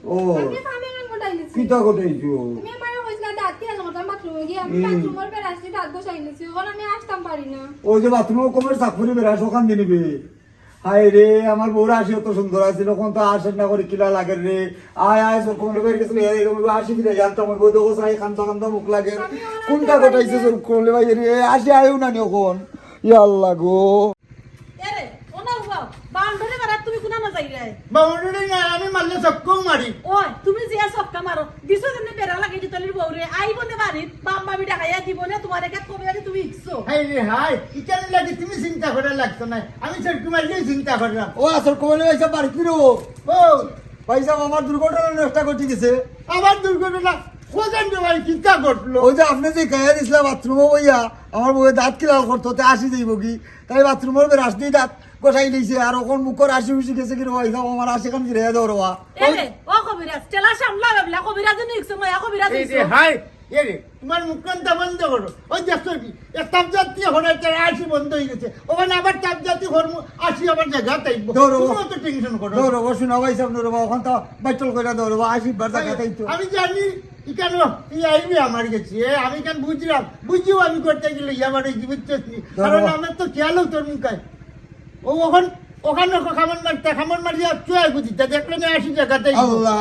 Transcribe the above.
ও কিতা কইছো তুমি আমারে কইছলা দাঁত কি আলো কথা বাথরুমে গিয়ে আমি বাথরুমের বেরাসি দাঁত বসাইছি এখন আমি আসতাম পারি না ওই যে বাথরুমে কমের চাকুরি বেরাস ওখান দিয়ে নিবি হায় রে আমার বউরা আসি অত সুন্দর আছে তখন তো আসেন না করে কিলা লাগে রে আয় আয় সব কোন বের গেছিল আসি ফিরে জানতো আমার বউ দেখো সাই কান্দা কান্দা মুখ লাগে কোনটা কটাইছে সব কোলে ভাই রে আসি আয়ও না নি এখন ইয়া আল্লাহ গো এরে ওনা বাবা বাউন্ডারি মারা তুমি কোনা না যাই রে বাউন্ডারি না আমি মারলে সবকম মারি ওই তুমি যে সবকা মারো দিছো যেন বেরা লাগে দিতলির বউরে আইবো নে বাড়ি বাম্মা বিটা খাইয়া দিব না তোমার একা কবে আগে তুমি ইকছো হাই রে হাই ইকানে লাগি তুমি চিন্তা করে লাগতো না আমি সরকু মারলেই চিন্তা করলাম ও আসল কোলে এসে বাড়ি ফিরো ও পয়সা আমার দুর্ঘটনা নষ্ট করতে গেছে আবার দুর্ঘটনা কোজন ভাই চিন্তা করলো ওই যে আপনি যে গায়ে দিছিলাম বাথরুমে বইয়া আমার বউয়ে দাঁত কিলাল করতো তে আসি যাইব কি তাই বাথরুমের বেরাস দিয়ে দাঁত গোসাই দিয়েছে আর ওখন মুখর আসি উসি গেছে কি রোয়া হিসাব আমার আসি খান ফিরে ধরবা এরে ও কবিরাজ তেলা সামলা বাবলা কবিরাজ নি ইকছো মই কবিরাজ এই যে ইকছো হাই এরে তোমার মুখকানটা বন্ধ করো ওই দেখছো কি তাপ জাতীয় হরে আসি বন্ধ হয়ে গেছে ওখানে আবার তাপ জাতীয় হরমু আসি আবার জায়গা তাইব ধরো। তুমি তো টেনশন করো ধরবা শোনা ভাই সাহেব ধরবা ওখান তো বাইটল করে ধরবা আসি বার জায়গা তাই তো আমি জানি কেন এই আইবি আমার কাছে আমি কেন বুঝলাম বুঝিও আমি করতে গেলে আমার এই বুঝতেছি কারণ আমার তো খেয়ালও তোর মুখায় ও ওখানে খামন মারিয়া চুয়াই বুঝি তা দেখলে না আসি জায়গাতেই আল্লাহ